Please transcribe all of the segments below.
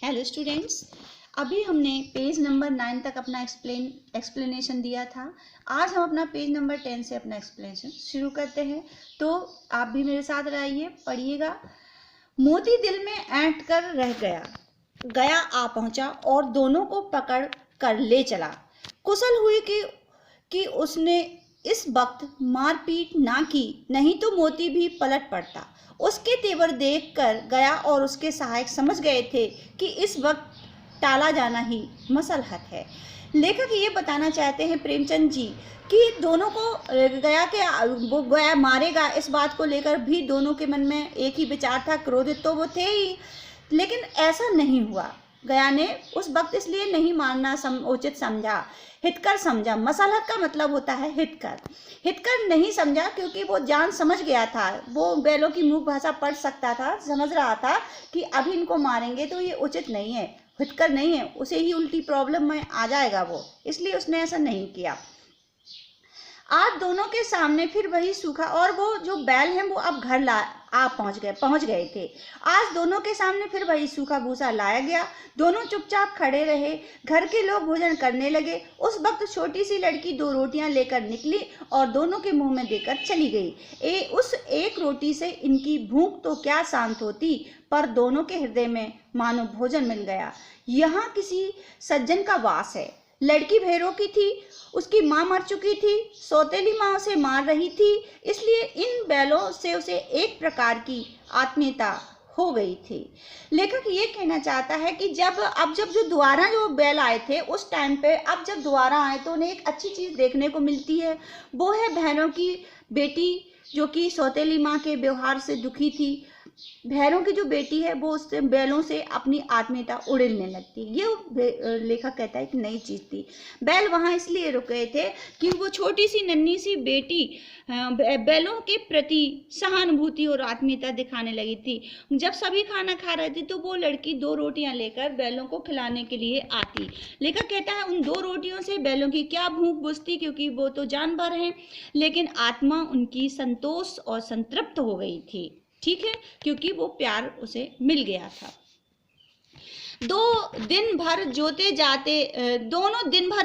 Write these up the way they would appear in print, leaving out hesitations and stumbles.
Hello students, अभी हमने page number 9 तक अपना एक्सप्लेनेशन दिया था। आज हम अपना पेज नंबर 10 से अपना एक्सप्लेनेशन शुरू करते हैं। तो आप भी मेरे साथ रहिए, पढ़िएगा। मोती दिल में ऐंठ कर रह गया, गया आ पहुंचा और दोनों को पकड़ कर ले चला। कुशल हुई कि उसने इस वक्त मारपीट ना की, नहीं तो मोती भी पलट पड़ता। उसके तेवर देखकर गया और उसके सहायक समझ गए थे कि इस वक्त टाला जाना ही मसलहत है। लेखक ये बताना चाहते हैं प्रेमचंद जी कि दोनों को वो गया मारेगा, इस बात को लेकर भी दोनों के मन में एक ही विचार था। क्रोधित तो वो थे ही, लेकिन ऐसा नहीं हुआ। गया ने उस वक्त इसलिए नहीं मारना उचित समझा, हितकर समझा। मसलहत का मतलब होता है हितकर। हितकर नहीं समझा क्योंकि वो जान समझ गया था, वो बैलों की मुख भाषा पढ़ सकता था, समझ रहा था कि अभी इनको मारेंगे तो ये उचित नहीं है, हितकर नहीं है, उसे ही उल्टी प्रॉब्लम में आ जाएगा वो, इसलिए उसने ऐसा नहीं किया। आज दोनों के सामने फिर वही सूखा, और वो जो बैल हैं वो अब घर पहुंच गए थे। आज दोनों के सामने फिर वही सूखा भूसा लाया गया। दोनों चुपचाप खड़े रहे। घर के लोग भोजन करने लगे। उस वक्त छोटी सी लड़की 2 रोटियां लेकर निकली और दोनों के मुंह में देकर चली गई। उस एक रोटी से इनकी भूख तो क्या शांत होती, पर दोनों के हृदय में मानो भोजन मिल गया। यहाँ किसी सज्जन का वास है। लड़की भैरों की थी, उसकी माँ मर चुकी थी, सौतेली माँ उसे मार रही थी, इसलिए इन बैलों से उसे एक प्रकार की आत्मीयता हो गई थी। लेखक ये कहना चाहता है कि जब जो दोबारा जो बैल आए थे उस टाइम पे, अब जब दोबारा आए तो उन्हें एक अच्छी चीज देखने को मिलती है। वो है भैरों की बेटी जो कि सौतेली माँ के व्यवहार से दुखी थी। भैरों की जो बेटी है वो उससे बैलों से अपनी आत्मीयता उड़ेलने लगती। ये लेखक कहता है कि नई चीज थी। बैल वहां इसलिए रुके थे कि वो छोटी सी नन्ही सी बेटी बैलों के प्रति सहानुभूति और आत्मीयता दिखाने लगी थी। जब सभी खाना खा रहे थे तो वो लड़की 2 रोटियां लेकर बैलों को खिलाने के लिए आती। लेखक कहता है उन 2 रोटियों से बैलों की क्या भूख बुझती, क्योंकि वो तो जानवर हैं, लेकिन आत्मा उनकी संतोष और संतृप्त हो गई थी। ठीक है, क्योंकि वो प्यार उसे मिल गया था। दोनों दिन भर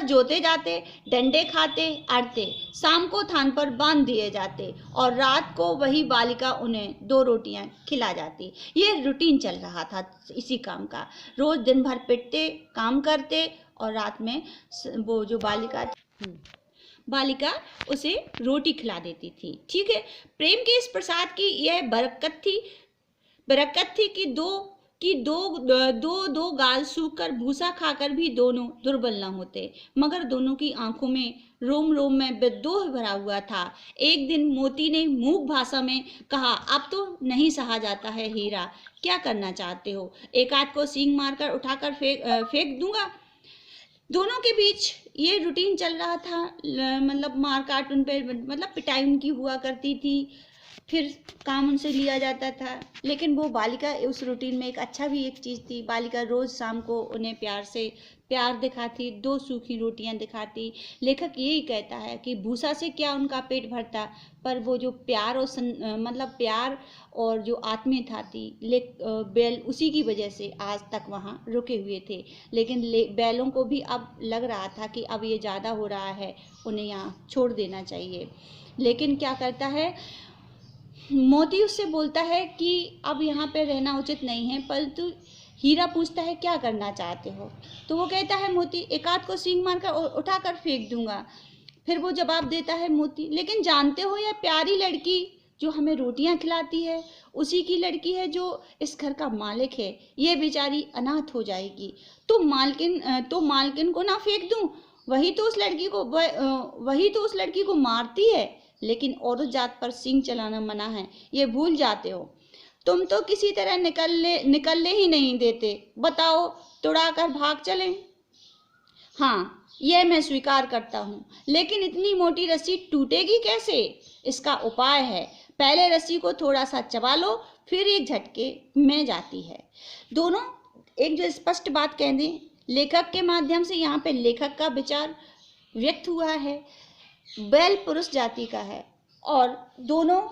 जोते जाते, डंडे खाते, अड़ते, शाम को थान पर बांध दिए जाते और रात को वही बालिका उन्हें 2 रोटियां खिला जाती। ये रूटीन चल रहा था इसी काम का। रोज दिन भर पिटते, काम करते और रात में वो जो बालिका उसे रोटी खिला देती थी। ठीक है, प्रेम के इस प्रसाद की यह बरकत थी कि दो गाल सूख कर भूसा खाकर भी दोनों दुर्बल न होते, मगर दोनों की आंखों में रोम रोम में विद्रोह भरा हुआ था। एक दिन मोती ने मूक भाषा में कहा, अब तो नहीं सहा जाता है हीरा, क्या करना चाहते हो? एक आध को सींग मारकर उठाकर फेंक दूंगा। दोनों के बीच ये रूटीन चल रहा था, मतलब मार काट उन पे, मतलब पिटाई उनकी हुआ करती थी, फिर काम उनसे लिया जाता था। लेकिन वो बालिका उस रूटीन में एक चीज़ थी। बालिका रोज शाम को उन्हें प्यार दिखाती, 2 सूखी रोटियां दिखाती। लेखक यही कहता है कि भूसा से क्या उनका पेट भरता, पर वो जो प्यार और प्यार और जो आत्मीयता थी, बैल उसी की वजह से आज तक वहाँ रुके हुए थे। लेकिन बैलों को भी अब लग रहा था कि अब ये ज़्यादा हो रहा है, उन्हें यहाँ छोड़ देना चाहिए। लेकिन क्या करता है, मोती उससे बोलता है कि अब यहाँ पे रहना उचित नहीं है, परंतु हीरा पूछता है क्या करना चाहते हो? तो वो कहता है मोती, एक आध को सींग मारकर उठाकर फेंक दूंगा। फिर वो जवाब देता है मोती, लेकिन जानते हो यह प्यारी लड़की जो हमें रोटियां खिलाती है उसी की लड़की है जो इस घर का मालिक है, ये बेचारी अनाथ हो जाएगी। तो मालकिन को ना फेंक दूं? वही तो उस लड़की को मारती है, लेकिन औरत जात पर सींग चलाना मना है, ये भूल जाते हो। तुम तो किसी तरह निकलने ही नहीं देते। बताओ, तुड़ाकर भाग चलें? हाँ, यह मैं स्वीकार करता हूँ, लेकिन इतनी मोटी रस्सी टूटेगी कैसे? इसका उपाय है, पहले रस्सी को थोड़ा सा चबा लो, फिर एक झटके में जाती है। दोनों एक जो स्पष्ट बात कह दें, लेखक के माध्यम से यहाँ पे लेखक का विचार व्यक्त हुआ है। बैल पुरुष जाति का है और दोनों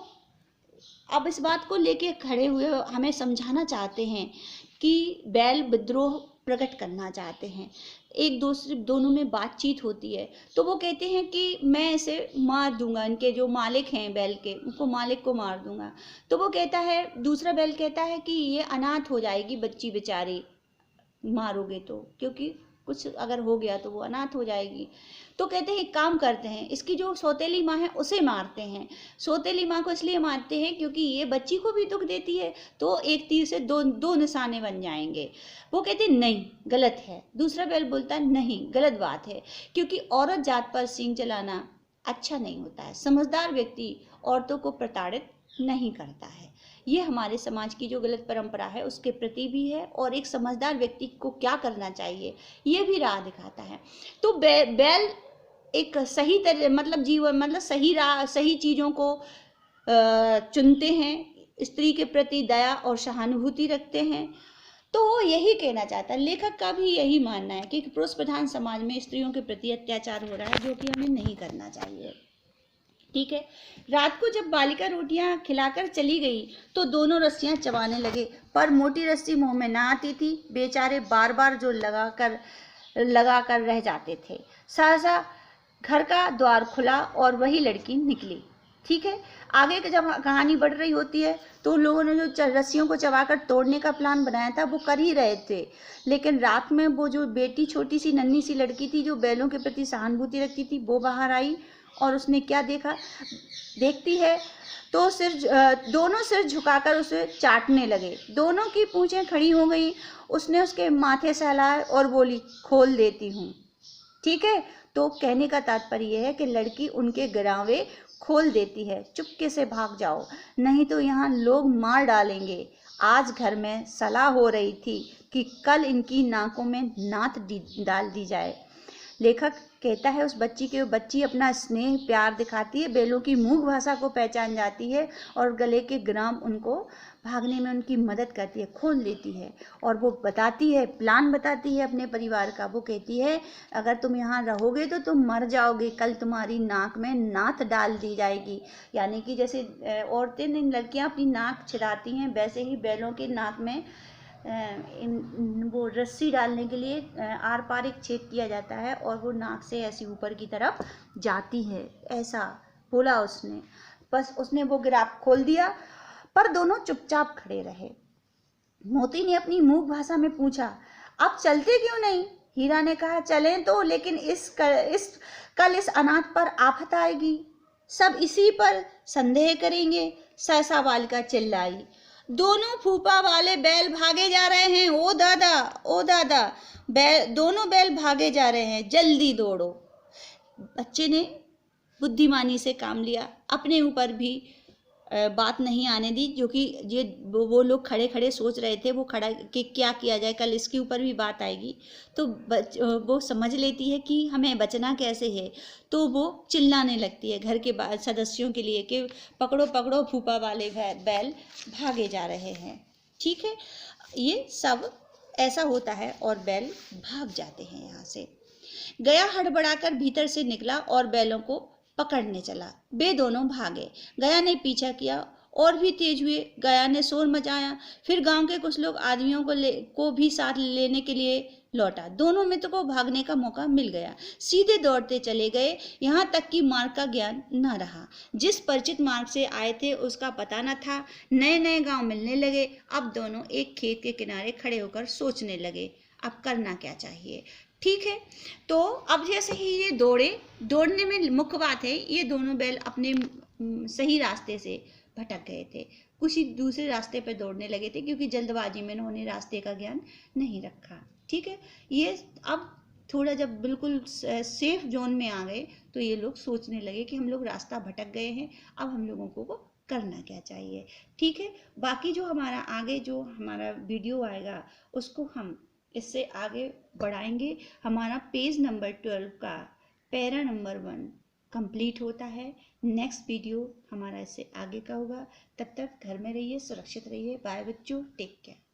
अब इस बात को लेके खड़े हुए हमें समझाना चाहते हैं कि बैल विद्रोह प्रकट करना चाहते हैं, एक दूसरे दोनों में बातचीत होती है। तो वो कहते हैं कि मैं इसे मार दूंगा, इनके जो मालिक हैं बैल के, उनको मालिक को मार दूंगा। तो वो कहता है, दूसरा बैल कहता है कि ये अनाथ हो जाएगी बच्ची बेचारी, मारोगे तो, क्योंकि कुछ अगर हो गया तो वो अनाथ हो जाएगी। तो कहते हैं एक काम करते हैं, इसकी जो सौतेली माँ है उसे मारते हैं। सौतेली माँ को इसलिए मारते हैं क्योंकि ये बच्ची को भी दुख देती है, तो एक तीर से दो निशाने बन जाएंगे। वो कहते हैं नहीं, गलत है। दूसरा बैल बोलता है नहीं, गलत बात है, क्योंकि औरत जात पर सींग चलाना अच्छा नहीं होता है। समझदार व्यक्ति औरतों को प्रताड़ित नहीं करता है। ये हमारे समाज की जो गलत परंपरा है उसके प्रति भी है, और एक समझदार व्यक्ति को क्या करना चाहिए ये भी राह दिखाता है। तो बैल एक सही तरह मतलब जीवन मतलब सही राह, सही चीज़ों को चुनते हैं, स्त्री के प्रति दया और सहानुभूति रखते हैं। तो वो यही कहना चाहता है, लेखक का भी यही मानना है कि पुरुष प्रधान समाज में स्त्रियों के प्रति अत्याचार हो रहा है, जो कि हमें नहीं करना चाहिए। ठीक है। रात को जब बालिका रोटियां खिलाकर चली गई तो दोनों रस्सियां चबाने लगे, पर मोटी रस्सी मुंह में ना आती थी। बेचारे बार बार जो लगा कर रह जाते थे। सहसा घर का द्वार खुला और वही लड़की निकली। ठीक है। आगे की जब कहानी बढ़ रही होती है तो उन लोगों ने जो रस्सियों को चबाकर तोड़ने का प्लान बनाया था वो कर ही रहे थे, लेकिन रात में वो जो बेटी, छोटी सी नन्ही सी लड़की थी जो बैलों के प्रति सहानुभूति रखती थी, वो बाहर आई और उसने क्या देखा, देखती है तो दोनों सिर झुकाकर उसे चाटने लगे। दोनों की पूंछें खड़ी हो गई। उसने उसके माथे सहलाए और बोली, खोल देती हूँ। ठीक है। तो कहने का तात्पर्य यह है कि लड़की उनके गिरावे खोल देती है, चुपके से भाग जाओ, नहीं तो यहाँ लोग मार डालेंगे। आज घर में सलाह हो रही थी कि कल इनकी नाकों में नाथ डाल दी जाए। लेखक कहता है उस बच्ची अपना स्नेह प्यार दिखाती है, बैलों की मूक भाषा को पहचान जाती है और गले के ग्राम उनको भागने में उनकी मदद करती है, खोल देती है। और वो बताती है, प्लान बताती है अपने परिवार का। वो कहती है अगर तुम यहाँ रहोगे तो तुम मर जाओगे, कल तुम्हारी नाक में नाथ डाल दी जाएगी। यानी कि जैसे औरतें लड़कियाँ अपनी नाक छिदाती हैं, वैसे ही बैलों के नाक में वो रस्सी डालने के लिए आर पार एक छेद किया जाता है और वो नाक से ऐसी ऊपर की तरफ जाती है, ऐसा बोला उसने। बस उसने वो गिराफ खोल दिया, पर दोनों चुपचाप खड़े रहे। मोती ने अपनी मूक भाषा में पूछा, आप चलते क्यों नहीं? हीरा ने कहा, चलें तो, लेकिन कल इस अनाथ पर आफत आएगी, सब इसी पर संदेह करेंगे। सहसा बालिका चिल्लाई, दोनों फूफा वाले बैल भागे जा रहे हैं, ओ दादा ओ दादा, दोनों बैल भागे जा रहे हैं, जल्दी दौड़ो। बच्चे ने बुद्धिमानी से काम लिया, अपने ऊपर भी बात नहीं आने दी, जो कि ये वो लोग खड़े खड़े सोच रहे थे वो खड़ा कि क्या किया जाए, कल इसके ऊपर भी बात आएगी। तो वो समझ लेती है कि हमें बचना कैसे है, तो वो चिल्लाने लगती है घर के सदस्यों के लिए कि पकड़ो पकड़ो, फूफा वाले बैल भागे जा रहे हैं। ठीक है। ये सब ऐसा होता है और बैल भाग जाते हैं यहाँ से। गया हड़बड़ाकर भीतर से निकला और बैलों को पकड़ने चला। वे दोनों भागे। गया ने पीछा किया और भी तेज हुए। गया ने शोर मचाया। फिर गांव के कुछ लोग आदमियों को भी साथ लेने के लिए लौटा। दोनों मित्रों को भागने का मौका मिल गया। सीधे दौड़ते चले गए, यहाँ तक कि मार्ग का ज्ञान न रहा। जिस परिचित मार्ग से आए थे उसका पता न था। नए नए गांव मिलने लगे। अब दोनों एक खेत के किनारे खड़े होकर सोचने लगे, अब करना क्या चाहिए। ठीक है। तो अब जैसे ही ये दौड़ने में मुख्य बात है, ये दोनों बैल अपने सही रास्ते से भटक गए थे, कुछ ही दूसरे रास्ते पर दौड़ने लगे थे, क्योंकि जल्दबाजी में उन्होंने रास्ते का ज्ञान नहीं रखा। ठीक है। ये अब थोड़ा जब बिल्कुल सेफ जोन में आ गए तो ये लोग सोचने लगे कि हम लोग रास्ता भटक गए हैं, अब हम लोगों को करना क्या चाहिए। ठीक है। बाकी जो हमारा आगे जो हमारा वीडियो आएगा उसको हम इससे आगे बढ़ाएंगे। हमारा पेज नंबर 12 का पैरा नंबर 1 कंप्लीट होता है। नेक्स्ट वीडियो हमारा इससे आगे का होगा। तब तक घर में रहिए, सुरक्षित रहिए। बाय बच्चों, टेक केयर।